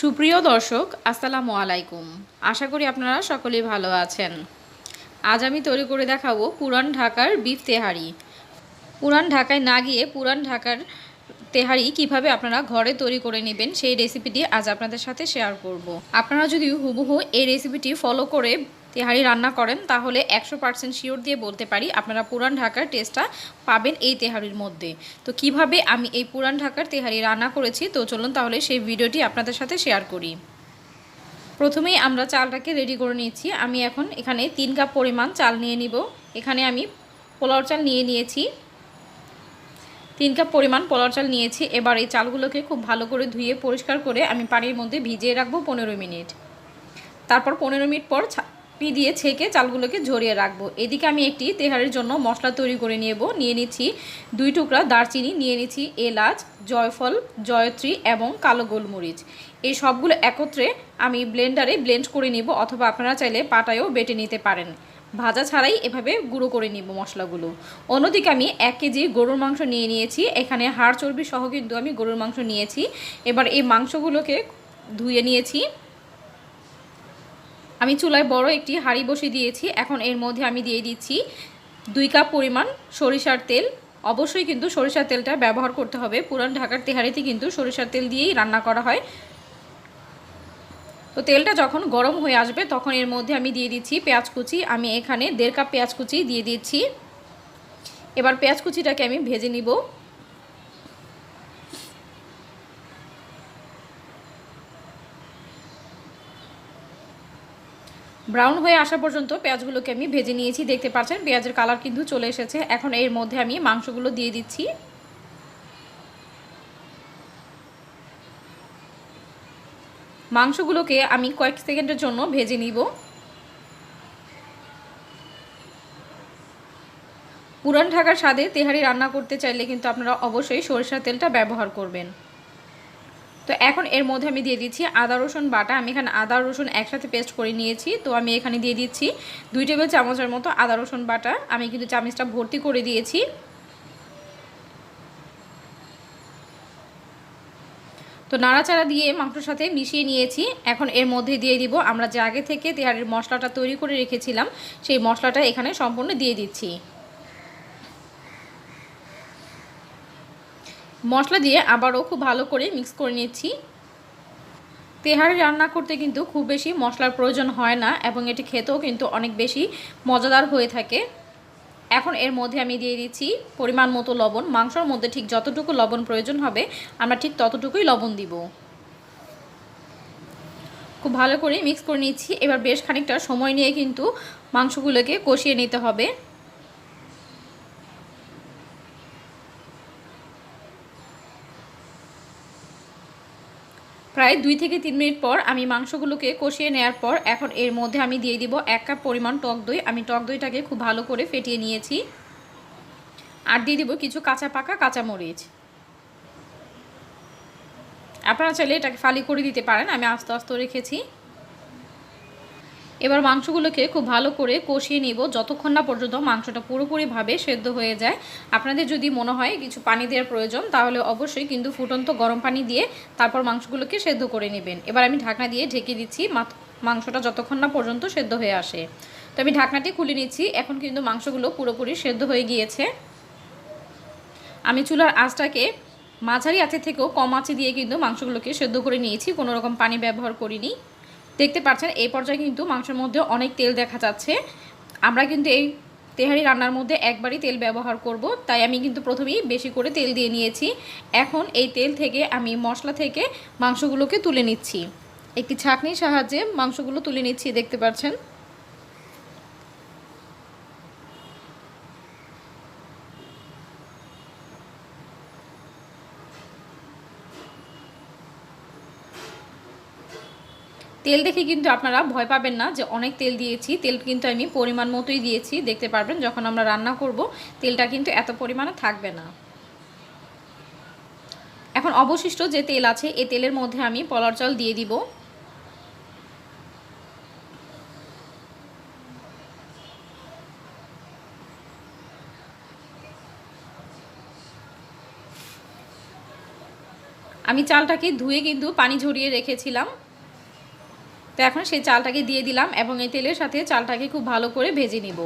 সুপ্রিয় দর্শক, আসসালামু আলাইকুম। আশা করি আপনারা সকলেই ভালো আছেন। আজ আমি তৈরি করে দেখাবো পুরান ঢাকার বিফ তেহারি। পুরান ঢাকায় না গিয়ে পুরান ঢাকার তেহারি কিভাবে আপনারা ঘরে তৈরি করে নেবেন সেই রেসিপিটি আজ আপনাদের সাথে শেয়ার করব। আপনারা যদি হুবহু এই রেসিপিটি ফলো করে তেহারি রান্না করেন তাহলে 100% শিওর দিয়ে বলতে পারি আপনারা পুরান ঢাকার টেস্টটা পাবেন এই তেহারির মধ্যে। তো কিভাবে আমি এই পুরান ঢাকার তেহারি রান্না করেছি তো চলুন তাহলে সেই ভিডিওটি আপনাদের সাথে শেয়ার করি। প্রথমেই আমরা চালটাকে রেডি করে নিয়েছি। আমি এখন এখানে 3 কাপ পরিমাণ চাল নিয়ে নিব। এখানে আমি পোলাও চাল নিয়ে নিয়েছি, 3 কাপ পরিমাণ পোলাও চাল নিয়েছি। এবার এই চালগুলোকে খুব ভালো করে ধুয়ে পরিষ্কার করে আমি পানির মধ্যে ভিজিয়ে রাখবো 15 মিনিট। তারপর 15 মিনিট পর ছাঁকনি দিয়ে ছেঁকে চালগুলোকে ঝরিয়ে রাখবো। এদিকে আমি একটি তেহারির জন্য মশলা তৈরি করে নিয়ে নিচ্ছি 2 টুকরা দারচিনি, নিয়ে নিচ্ছি এলাচ, জয়ফল, জয়ত্রী এবং কালো গোলমরিচ। এই সবগুলো একত্রে আমি ব্লেন্ডারে ব্লেন্ড করে নিব, অথবা আপনারা চাইলে পাটায়ও বেটে নিতে পারেন। ভাজা ছাড়াই এভাবে গুঁড়ো করে নিব মশলাগুলো। অন্যদিকে আমি 1 কেজি গরুর মাংস নিয়ে নিয়েছি। এখানে হাড় চর্বি সহ কিন্তু আমি গরুর মাংস নিয়েছি। এবার এই মাংসগুলোকে ধুয়ে নিয়েছি। আমি চুলায় বড় একটি হাঁড়ি বসিয়ে দিয়েছি। এখন এর মধ্যে আমি দিয়ে দিচ্ছি 2 কাপ পরিমাণ সরিষার তেল। অবশ্যই কিন্তু সরিষার তেলটা ব্যবহার করতে হবে। পুরান ঢাকার তেহারিতে কিন্তু সরিষার তেল দিয়েই রান্না করা হয়। তো তেলটা যখন গরম হয়ে আসবে তখন এর মধ্যে আমি দিয়ে দিচ্ছি পেঁয়াজ কুচি। আমি এখানে 1.5 কাপ পেঁয়াজ কুচি দিয়ে দিচ্ছি। এবার পেঁয়াজ কুচিটাকে আমি ভেজে নিব। ব্রাউন হয়ে আসা পর্যন্ত পেঁয়াজগুলোকে আমি ভেজে নিয়েছি। দেখতে পাচ্ছেন পেঁয়াজের কালার কিন্তু চলে এসেছে। এখন এর মধ্যে আমি মাংসগুলো দিয়ে দিচ্ছি। মাংসগুলোকে আমি কয়েক সেকেন্ডের জন্য ভেজে নিব। পুরান ঢাকার স্বাদে তেহারি রান্না করতে চাইলে কিন্তু আপনারা অবশ্যই সরিষার তেলটা ব্যবহার করবেন। তো এখন এর মধ্যে আমি দিয়ে দিচ্ছি আদা রসুন বাটা। আমি এখানে আদা রসুন একসাথে পেস্ট করে নিয়েছি। তো আমি এখানে দিয়ে দিচ্ছি 2 টেবিল চামচের মতো আদা রসুন বাটা। আমি কিন্তু চামচটা ভর্তি করে দিয়েছি। তো নাড়াচাড়া দিয়ে মাংসের সাথে মিশিয়ে নিয়েছি। এখন এর মধ্যে দিয়ে দিব আমরা যে আগে থেকে তেহারির মশলাটা তৈরি করে রেখেছিলাম সেই মশলাটা এখানে সম্পূর্ণ দিয়ে দিচ্ছি। মশলা দিয়ে আবারও খুব ভালো করে মিক্স করে নিচ্ছি। তেহারি রান্না করতে কিন্তু খুব বেশি মশলার প্রয়োজন হয় না এবং এটি খেতেও কিন্তু অনেক বেশি মজাদার হয়ে থাকে। এখন এর মধ্যে আমি দিয়ে দিচ্ছি পরিমাণ মতো লবণ। মাংসের মধ্যে ঠিক যতটুকু লবণ প্রয়োজন হবে আমরা ঠিক ততটুকুই লবণ দিব। খুব ভালো করে মিক্স করে নিচ্ছি। এবার বেশ খানিকটা সময় নিয়ে কিন্তু মাংসগুলোকে কষিয়ে নিতে হবে। প্রায় 2 থেকে 3 মিনিট পর আমি মাংসগুলোকে কষিয়ে নেওয়ার পর এখন এর মধ্যে আমি দিয়ে দিব 1 কাপ পরিমাণ টক দই। আমি টক দইটাকে খুব ভালো করে ফেটিয়ে নিয়েছি। আর দিয়ে দিব কিছু কাঁচা পাকা কাঁচামরিচ। আপনারা চাইলে এটাকে ফালি করে দিতে পারেন, আমি আস্তে আস্তে রেখেছি। এবার মাংসগুলোকে খুব ভালো করে কষিয়ে নিব যতক্ষণ না পর্যন্ত মাংসটা পুরোপুরিভাবে সেদ্ধ হয়ে যায়। আপনাদের যদি মনে হয় কিছু পানি দেওয়ার প্রয়োজন তাহলে অবশ্যই কিন্তু ফুটন্ত গরম পানি দিয়ে তারপর মাংসগুলোকে সেদ্ধ করে নেবেন। এবার আমি ঢাকনা দিয়ে ঢেকে দিচ্ছি মাংসটা যতক্ষণ না পর্যন্ত সেদ্ধ হয়ে আসে। তো আমি ঢাকনাটি খুলে নিচ্ছি। এখন কিন্তু মাংসগুলো পুরোপুরি সেদ্ধ হয়ে গিয়েছে। আমি চুলার আঁচটাকে মাঝারি আঁচে থেকেও কম আঁচে দিয়ে কিন্তু মাংসগুলোকে সেদ্ধ করে নিয়েছি, কোনো রকম পানি ব্যবহার করিনি। দেখতে পাচ্ছেন এই পর্যায়ে কিন্তু মাংসের মধ্যে অনেক তেল দেখা যাচ্ছে। আমরা কিন্তু এই তেহারি রান্নার মধ্যে একবারই তেল ব্যবহার করব, তাই আমি কিন্তু প্রথমেই বেশি করে তেল দিয়ে নিয়েছি। এখন এই তেল থেকে আমি মশলা থেকে মাংসগুলোকে তুলে নিচ্ছি। একটি ছাঁকনির সাহায্যে মাংসগুলো তুলে নিচ্ছি, দেখতে পাচ্ছেন। তেল দেখে কিন্তু আপনারা ভয় পাবেন না যে অনেক তেল দিয়েছি। তেল কিন্তু আমি পরিমাণ মতোই দিয়েছি। দেখতে পারবেন যখন আমরা রান্না করব তেলটা কিন্তু এত পরিমাণে থাকবে না। এখন অবশিষ্ট যে তেল আছে এই তেলের মধ্যে আমি পোলাও চাল দিয়ে দিব। আমি চালটাকে ধুয়ে কিন্তু পানি ঝরিয়ে রেখেছিলাম। তো এখন সেই চালটাকে দিয়ে দিলাম এবং এই তেলের সাথে চালটাকে খুব ভালো করে ভেজে নিব।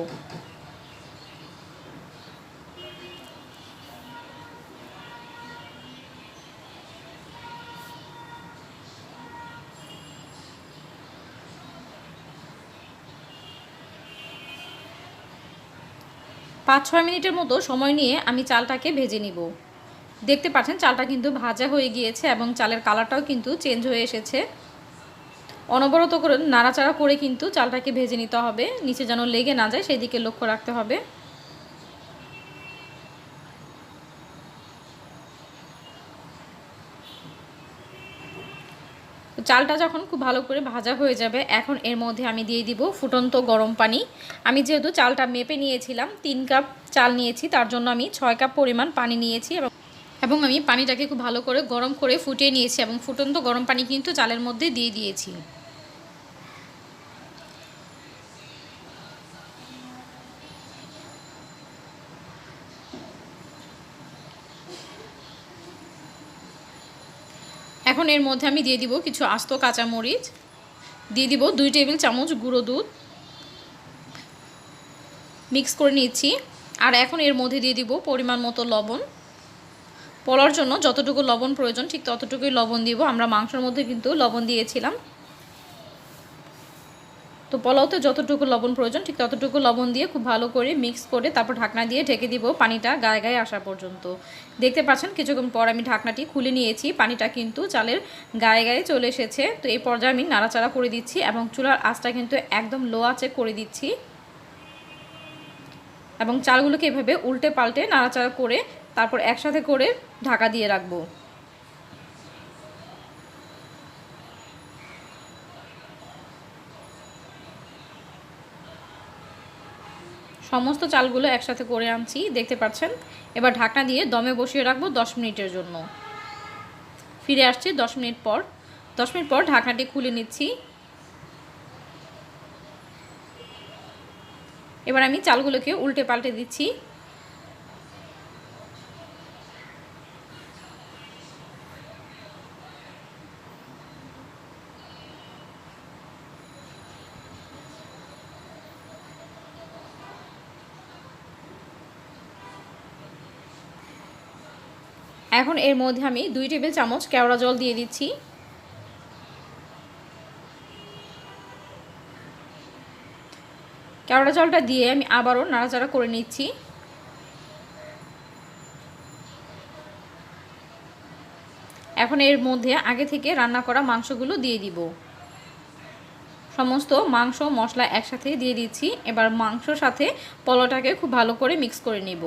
পাঁচ ছয় মিনিটের মতো সময় নিয়ে আমি চালটাকে ভেজে নিব। দেখতে পাচ্ছেন চালটা কিন্তু ভাজা হয়ে গিয়েছে এবং চালের কালারটাও কিন্তু চেঞ্জ হয়ে এসেছে। অনবরত করে নাড়াচাড়া করে কিন্তু চালটাকে ভেজে নিতে হবে, নিচে যেন লেগে না যায় সেই দিকে লক্ষ্য রাখতে হবে। চালটা যখন খুব ভালো করে ভাজা হয়ে যাবে, এখন এর মধ্যে আমি দিয়ে দিব ফুটন্ত গরম পানি। আমি যেহেতু চালটা মেপে নিয়েছিলাম, 3 কাপ চাল নিয়েছি, তার জন্য আমি 6 কাপ পরিমাণ পানি নিয়েছি এবং আমি পানিটাকে খুব ভালো করে গরম করে ফুটিয়ে নিয়েছি এবং ফুটন্ত গরম পানি কিন্তু চালের মধ্যে দিয়ে দিয়েছি। এখন এর মধ্যে আমি দিয়ে দিব কিছু আস্ত কাঁচামরিচ, দিয়ে দিব 2 টেবিল চামচ গুঁড়ো দুধ, মিক্স করে নিচ্ছি। আর এখন এর মধ্যে দিয়ে দিব পরিমাণ মতো লবণ। পোলাওর জন্য যতটুকু লবণ প্রয়োজন ঠিক ততটুকুই লবণ দিব। আমরা মাংসের মধ্যে কিন্তু লবণ দিয়েছিলাম, তো পোলাওতে যতটুকু লবণ প্রয়োজন ঠিক ততটুকু লবণ দিয়ে খুব ভালো করে মিক্স করে তারপর ঢাকনা দিয়ে ঢেকে দিব পানিটা গায়ে গায়ে আসা পর্যন্ত। দেখতে পাচ্ছেন কিছুক্ষণ পর আমি ঢাকনাটি খুলে নিয়েছি, পানিটা কিন্তু চালের গায়ে গায়ে চলে এসেছে। তো এই পর্যায়ে আমি নাড়াচাড়া করে দিচ্ছি এবং চুলার আঁচটা কিন্তু একদম লো আঁচে করে দিচ্ছি এবং চালগুলোকে এভাবে উল্টে পাল্টে নাড়াচাড়া করে তারপর একসাথে করে ঢাকা দিয়ে রাখবো। সমস্ত চালগুলো একসাথে করে আনছি, দেখতে পাচ্ছেন। এবার ঢাকনা দিয়ে দমে বসিয়ে রাখবো 10 মিনিটের জন্য। ফিরে আসছি 10 মিনিট পর। 10 মিনিট পর ঢাকনাটি খুলে নিচ্ছি। এবার আমি চালগুলোকে উল্টে পাল্টে দিচ্ছি। এখন এর মধ্যে আমি 2 টেবিল চামচ কেওড়া জল দিয়ে দিচ্ছি। কেওড়া জলটা দিয়ে আমি আবারও নাড়াচাড়া করে নিচ্ছি। এখন এর মধ্যে আগে থেকে রান্না করা মাংসগুলো দিয়ে দিব। সমস্ত মাংস মশলা একসাথে দিয়ে দিচ্ছি। এবার মাংসর সাথে পোলাওটাকে খুব ভালো করে মিক্স করে নেব।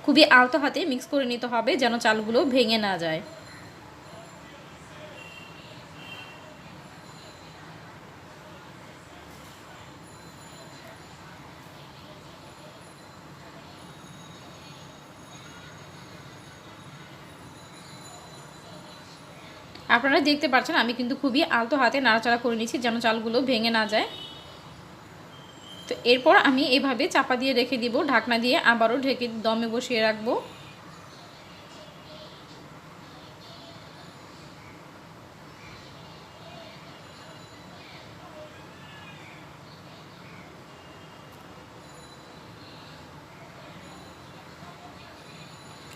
খুবই আলতো হাতে মিক্স করে নিতে হবে যেন চালগুলো ভেঙে না যায়। আপনারা দেখতে পাচ্ছেন আমি কিন্তু খুবই আলতো হাতে নাড়াচাড়া করে নিচ্ছি যেন চালগুলো ভেঙে না যায়। তো এরপর আমি এভাবে চাপা দিয়ে রেখে দিব, ঢাকনা দিয়ে আবারও ঢেকে দমে বসিয়ে রাখবো।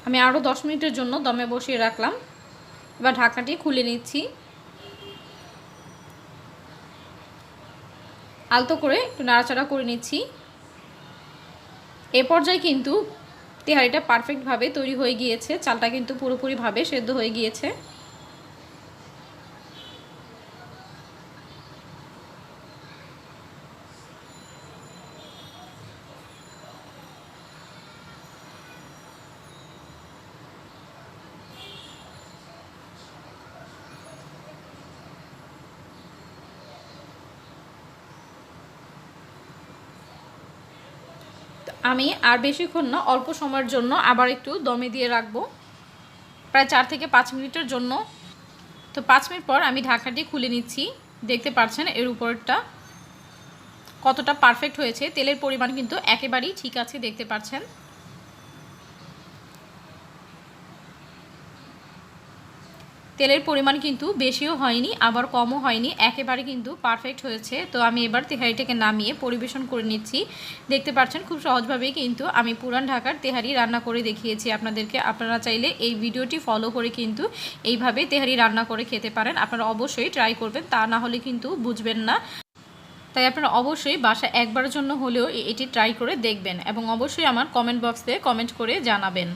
আমি আরও 10 মিনিটের জন্য দমে বসিয়ে রাখলাম। এবার ঢাকনাটি খুলে নিচ্ছি। আলতো করে একটু নাড়াচাড়া করে নিচ্ছি। এ পর্যায়ে কিন্তু তেহারিটা পারফেক্টভাবে তৈরি হয়ে গিয়েছে, চালটা কিন্তু পুরোপুরিভাবে সেদ্ধ হয়ে গিয়েছে। আমি আর বেশিক্ষণ না, অল্প সময়ের জন্য আবার একটু দমে দিয়ে রাখবো, প্রায় 4 থেকে 5 মিনিটের জন্য। তো 5 মিনিট পর আমি ঢাকনাটি খুলে নিচ্ছি। দেখতে পাচ্ছেন এর উপরটা কতটা পারফেক্ট হয়েছে, তেলের পরিমাণ কিন্তু একেবারেই ঠিক আছে, দেখতে পাচ্ছেন। তেলের পরিমাণ কিন্তু বেশিও হয়নি আবার কমও হয়নি, একেবারে কিন্তু পারফেক্ট হয়েছে। তো আমি এবার তেহারিটাকে নামিয়ে পরিবেশন করে নিচ্ছি। দেখতে পাচ্ছেন খুব সহজভাবেই কিন্তু আমি পুরান ঢাকার তেহারি রান্না করে দেখিয়েছি আপনাদেরকে। আপনারা চাইলে এই ভিডিওটি ফলো করে কিন্তু এইভাবে তেহারি রান্না করে খেতে পারেন। আপনারা অবশ্যই ট্রাই করবেন, তা না হলে কিন্তু বুঝবেন না। তাই আপনারা অবশ্যই বাসা একবারের জন্য হলেও এটি ট্রাই করে দেখবেন এবং অবশ্যই আমার কমেন্ট বক্সে কমেন্ট করে জানাবেন।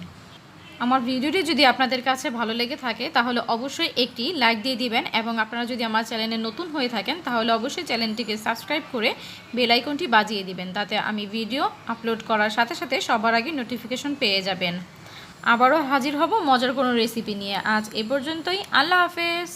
আমার ভিডিওটি যদি আপনাদের কাছে ভালো লেগে থাকে তাহলে অবশ্যই একটি লাইক দিয়ে দিবেন এবং আপনারা যদি আমার চ্যানেলে নতুন হয়ে থাকেন তাহলে অবশ্যই চ্যানেলটিকে সাবস্ক্রাইব করে বেল আইকনটি বাজিয়ে দিবেন, তাতে আমি ভিডিও আপলোড করার সাথে সাথে সবার আগে নোটিফিকেশন পেয়ে যাবেন। আবারও হাজির হব মজার কোনো রেসিপি নিয়ে। আজ এ পর্যন্তই, আল্লাহ হাফেজ।